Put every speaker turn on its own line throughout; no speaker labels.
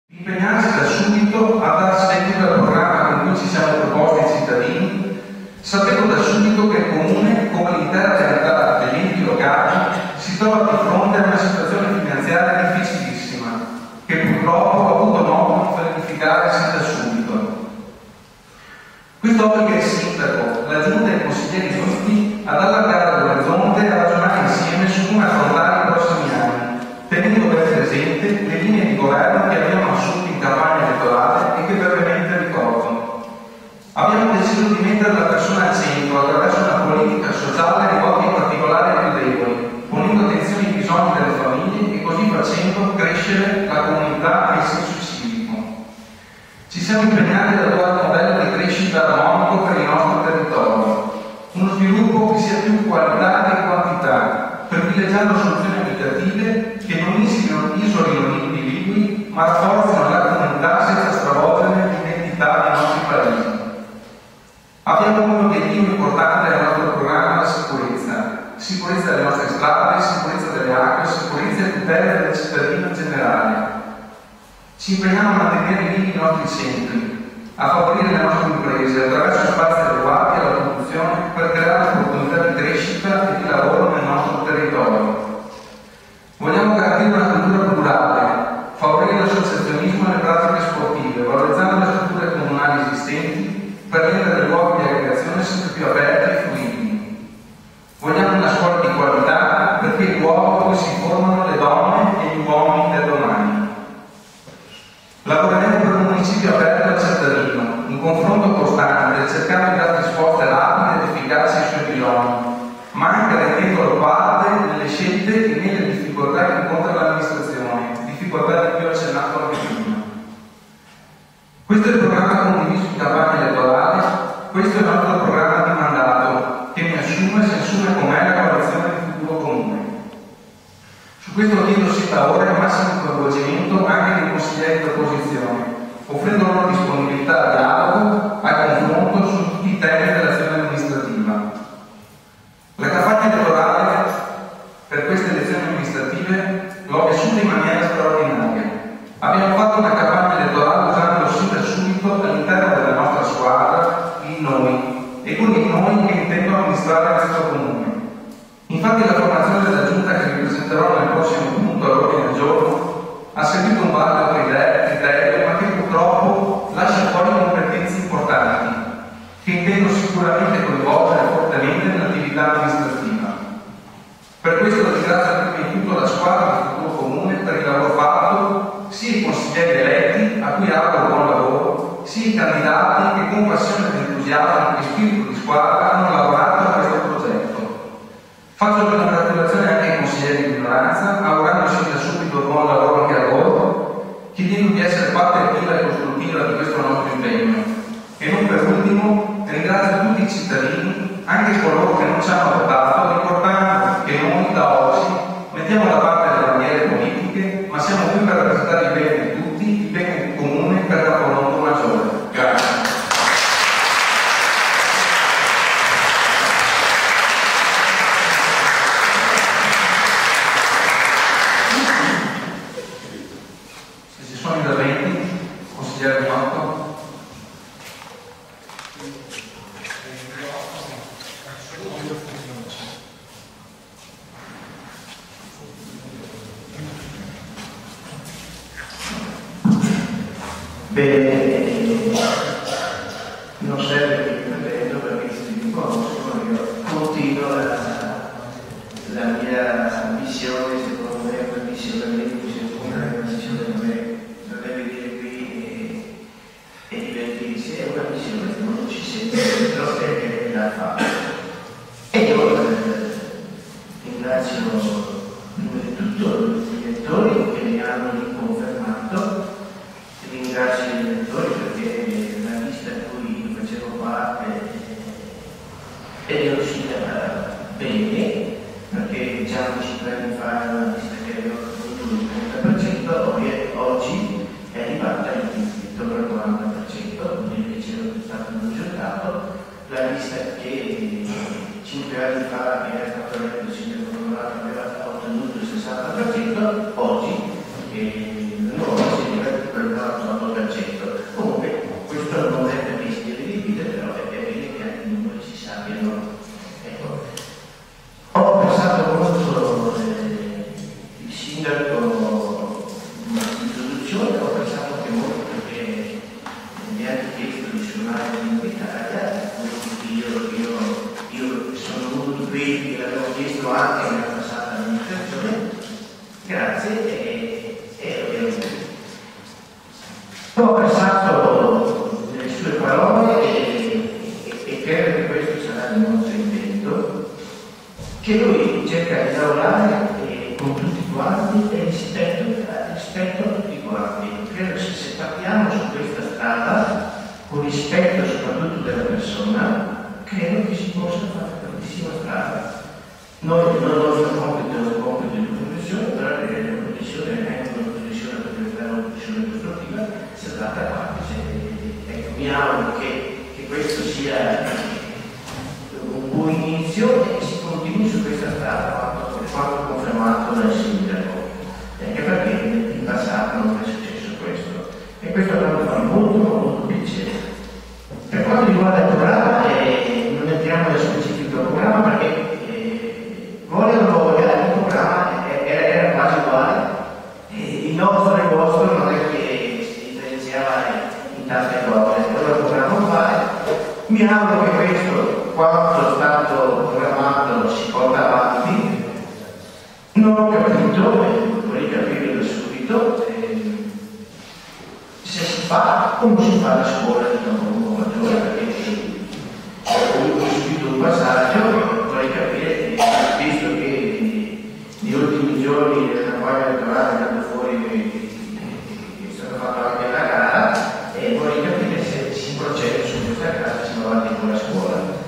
Impegnarsi da subito a dar seguito al programma con cui ci siamo proposti ai cittadini, sapendo da subito che il Comune, come l'intera realtà degli enti locali, si trova di fronte a una situazione finanziaria difficilissima, che purtroppo ha avuto modo di verificare sin da subito. Questo obbliga il sindaco, la giunta e i consiglieri tutti ad allargare l'orizzonte e a ragionare insieme su come affrontare i prossimi anni, tenendo ben presente le linee di governo che abbiamo assunto in campagna elettorale e che brevemente ricordo. Abbiamo deciso di mettere la persona al centro attraverso una politica sociale rivolta in particolare ai più deboli, ponendo attenzione ai bisogni delle famiglie e così facendo crescere la comunità e il senso civico. Ci siamo impegnati ad attuare un modello di crescita armonico per il nostro territorio, uno sviluppo che sia più qualità che quantità, privilegiando soluzioni abitative che non isolino gli individui, ma rafforzino la comunità senza stravolgere l'identità dei nostri paesi. Abbiamo un obiettivo importante nel nostro programma, la sicurezza delle nostre strade, sicurezza delle acque, sicurezza e tutela del cittadino in generale. Ci impegniamo a mantenere vivi i nostri centri, a favorire le nostre imprese attraverso spazi adeguati alla produzione per creare opportunità di crescita e di lavoro nel nostro territorio. Vogliamo garantire una cultura plurale, favorire l'associazionismo e le pratiche sportive, valorizzando le strutture comunali esistenti per rendere luoghi di aggregazione sempre più aperti e fruibili. Vogliamo una scuola di qualità perché è il luogo dove si formano le donne e gli uomini del domani. Lavoreremo per un municipio aperto al cittadino, in confronto costante, cercando di dare risposte rapide ed efficaci ai suoi bisogni, ma anche rendendolo parte nelle scelte e nelle difficoltà che incontra l'amministrazione, difficoltà di cui ho accennato anche prima. Questo è il programma condiviso in campagna elettorale, questo è il nostro programma di mandato, che mi assume e si assume con me la coalizione di futuro comune. Su questo chiedo sin da ora il massimo coinvolgimento anche dei consiglieri di opposizione, offrendo loro disponibilità al dialogo, al confronto su tutti i temi dell'azione amministrativa. La campagna elettorale per queste elezioni amministrative l'ho vissuta in maniera straordinaria. Abbiamo fatto una campagna elettorale usando sin da subito all'interno della nostra squadra il noi e con il noi che intendo amministrare questo comune. Infatti la formazione della giunta che vi presenterò nel prossimo punto all'ordine del giorno ha seguito un valido criterio, ma che purtroppo lascia fuori competenze importanti, che intendo sicuramente coinvolgere fortemente nell'attività amministrativa. Per questo ringrazio prima di tutto la squadra del futuro comune per il lavoro fatto, sia i consiglieri eletti, a cui auguro buon lavoro, sia i candidati che con passione ed entusiasmo e spirito di squadra hanno lavorato a questo progetto. Faccio le congratulazioni anche ai consiglieri di minoranza, augurandoci da subito buon lavoro anche a loro, chiedendo di essere parte attiva e costruttiva di questo nostro impegno. E non per ultimo, ringrazio tutti i cittadini, anche coloro che non ci hanno votato, ricordando che noi da oggi mettiamo da parte le bandiere politiche, ma siamo qui per rappresentare il bene di tutti, il bene comune per la volontà maggiore. Grazie.
Bene, non serve che intervengo perché si conoscono, io continuo la mia missione, secondo me è una missione che si è una missione non deve venire qui e divertirsi, è una missione che non ci sente dentro e la fa. E io ringrazio prima di tutto gli elettori che mi hanno riconfermato. Ringrazio gli elettori perché la lista a cui facevo parte è riuscita bene, perché già 5 anni fa era una lista che aveva ottenuto il 30%, oggi è arrivata intorno al 40%, quindi che c'era stato un risultato. La lista che 5 anni fa era stata eletta il sindaco Coronado aveva ottenuto il 60%, oggi la nuova si è per con rispetto soprattutto della persona, credo che si possa fare tantissima strada. Noi non è un compito di professione, però la professione è una professione per diventare una professione costruttiva, si tratta a parte. Ecco, mi auguro che questo sia un buon inizio e che si continui su questa strada quanto confermato dal sindaco, anche perché in passato non è successo questo e questo mi fa molto piacere. Per quanto riguarda il programma, non entriamo nel specifico del programma perché voglia o non voglia, il programma era quasi uguale, il nostro e il vostro non è che si differenziava in tante cose, allora il programma uguale. Mi auguro che questo, quanto è stato programmato, si porta avanti. Non ho capito, vorrei capire da subito, se si fa o non si fa la scuola di Campo Maggiore, perché ho subito un passaggio, vorrei capire, visto che negli ultimi giorni della campagna elettorale è andato fuori che è stata fatta anche la gara, e vorrei capire se si procede su questa gara, si va avanti con la scuola.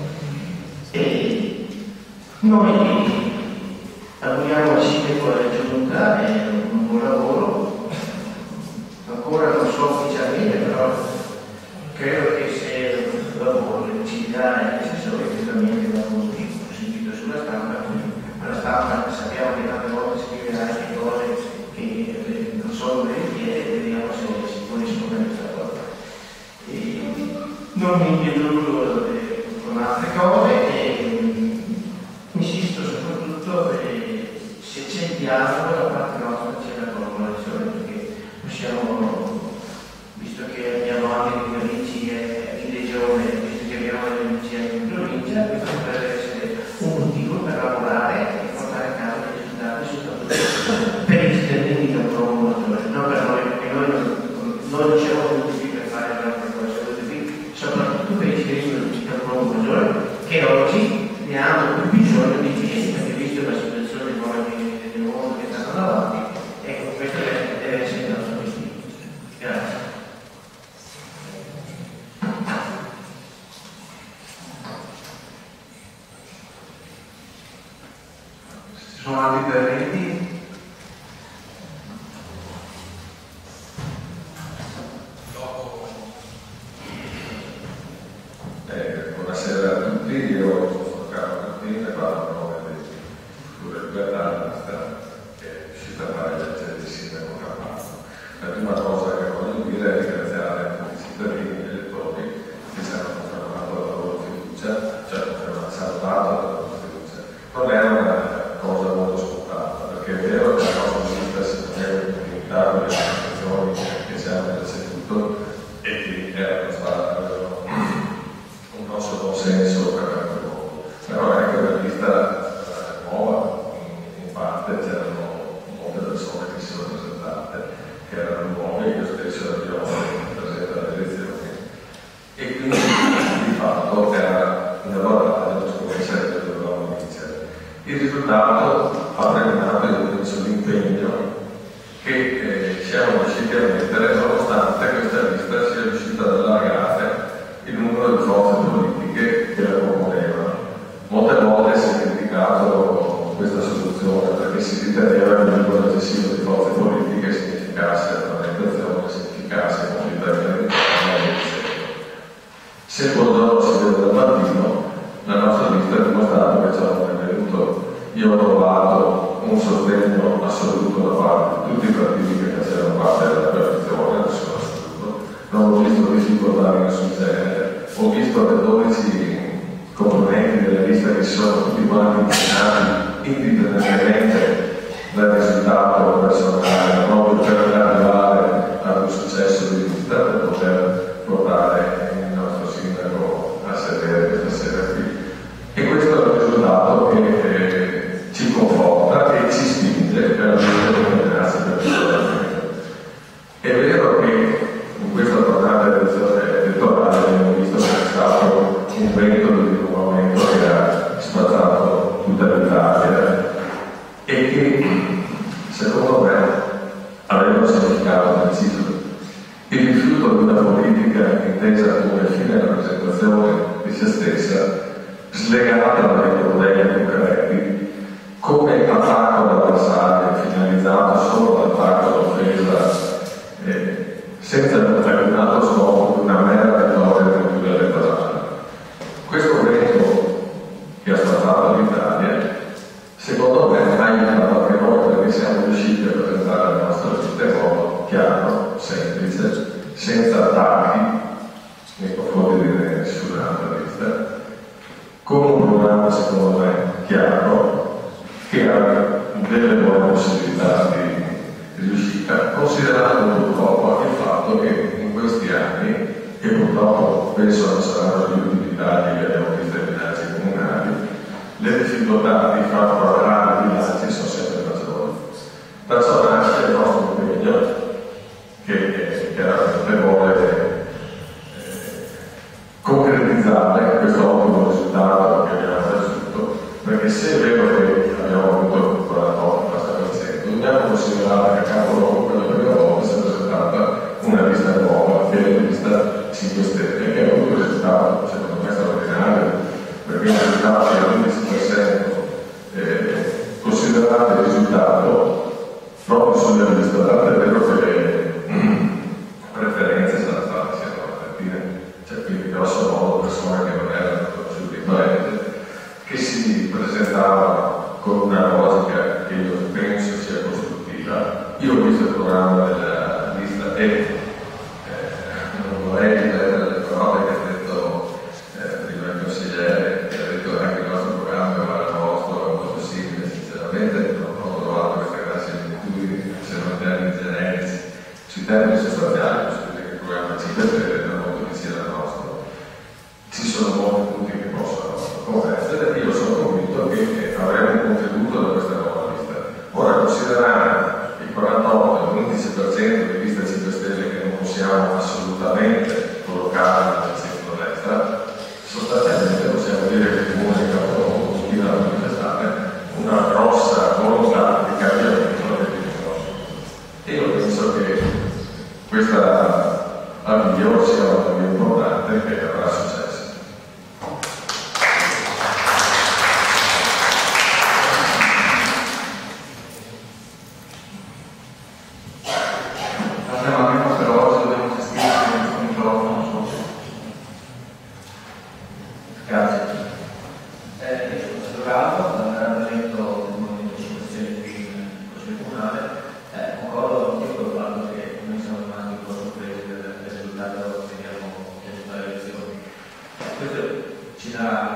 E noi auguriamo al sindaco della giunta un buon lavoro, ancora non so ufficialmente, però credo che se il lavoro ci dà l'assessore effettivamente va molto. Ho sentito sulla stampa, alla stampa sappiamo che tante volte scrive anche cose che non sono veritiere, vediamo se si può rispondere a questa cosa. Non mi introdurlo con altre cose e insisto soprattutto se c'è il dialogo da parte nostra c'è la collaborazione, perché possiamo, visto che abbiamo anche degli amici in regione, visto che abbiamo degli amici anche in provincia, questo potrebbe essere un motivo per lavorare e portare a casa dei risultati soprattutto per i cittadini di Campo Maggiore, non per noi, perché noi non siamo venuti qui per fare altre cose, siamo venuti qui soprattutto per i cittadini di Campo Maggiore che oggi ne hanno più bisogno di piedi, perché visto la situazione del mondo che stanno davanti, ecco, questo deve essere il nostro obiettivo. Grazie.
Ci sono altri interventi?
Buonasera a tutti, io sono Carlo Martini, parlo a nome di Futura Libertà, che è uscita a fare legge di sindaco Campano. La prima cosa che voglio dire è ringraziare tutti i cittadini e gli elettori che ci hanno confermato la loro fiducia, ci hanno salvato la loro fiducia. Non è una cosa molto scontata, perché è vero che la nostra lista si poneva in continuità con le amministrazioni che ci hanno preceduto e che erano state un nostro consenso per il lavoro, però è che la lista nuova, in parte c'erano molte persone che si sono presentate, che erano nuove, io stesso ero presente alle elezioni, e quindi di fatto era una battaglia per scoprire che dovevamo vincere. Il risultato ha premiato l'impegno che siamo riusciti a mettere, nonostante questa lista sia riuscita ad allargare il numero di forze politiche che la componevano. Molte volte si è criticato questa soluzione perché si riteneva che il numero eccessivo di forze politiche significasse organizzazione, significasse comunitariamente. Se il buongiorno si vede dal mattino, la nostra lista ha dimostrato che ciò non è venuto. Io ho trovato un sostegno assoluto da parte di tutti i partiti che facevano parte della coalizione, nessuno assoluto. Non ho visto difficoltà di nessun genere, ho visto che 12 componenti della lista che si sono tutti quanti impegnati indipendentemente dal risultato personale, proprio per arrivare ad un successo di lista, per poter portare il nostro sindaco a sedere questa sera qui. E questo è il risultato che ci conforta e ci spinge per avere grazie per questo. È vero che in questa tornata elettorale abbiamo visto che è stato un vento di rinnovamento che ha spazzato tutta l'Italia e che secondo me la politica intesa come fine rappresentazione di se stessa, slegata dai problemi concreti, come attacco all'avversario finalizzato solo all'attacco all'offesa, senza l'altro scopo di una mera vittoria di cultura elettorale. Questo vento che ha spazzato l'Italia, secondo me, ha aiutato anche noi, perché siamo riusciti a presentare la nostra vita in modo chiaro, semplice, senza attacchi nei confronti di nessuna altra lista, con un programma secondo me chiaro, che ha delle buone possibilità di riuscita, considerando purtroppo il fatto che in questi anni, e purtroppo penso non saranno gli ultimi tagli che abbiamo visto ai bilanci comunali, le difficoltà di far programmare i bilanci sono sempre maggiori. Perciò nasce il nostro impegno, che chiaramente vuole concretizzare questo ottimo risultato che abbiamo raggiunto, perché se è vero che abbiamo avuto il 48%, dobbiamo considerare che a capo per la prima volta si è presentata una lista nuova, che è la lista 5 Stelle, che ha avuto un risultato secondo me straordinario, perché il risultato è all'11%, considerate il risultato proprio sulla lista, tanto è vero che le preferenze saranno state siano argentine, cioè quindi grosso modo persone che non erano conosciute, che si presentavano con una logica che io penso sia costruttiva. Io ho visto il programma della lista e non vorrei ripetere le parole che ha detto prima il consigliere, che ha detto anche il nostro programma è uguale al vostro, è molto simile, sinceramente non ho trovato queste grandi similitudini, se non in termini generici, sui termini sostanziali posso dire che il programma 5 Stelle è molto vicino al nostro. Ci sono molti punti che possono convergere e io sono convinto che avremo un contributo da questa nuova lista. Ora, considerare il 48 e l'11% di lista 5 Stelle che non possiamo assolutamente collocare nel centro-destra, sostanzialmente possiamo dire che il comune di Capoluogo continua a manifestare una grossa volontà di cambiamento del discorso. E io penso che questa avvio sia un avvio importante che avrà successo.
Ci dà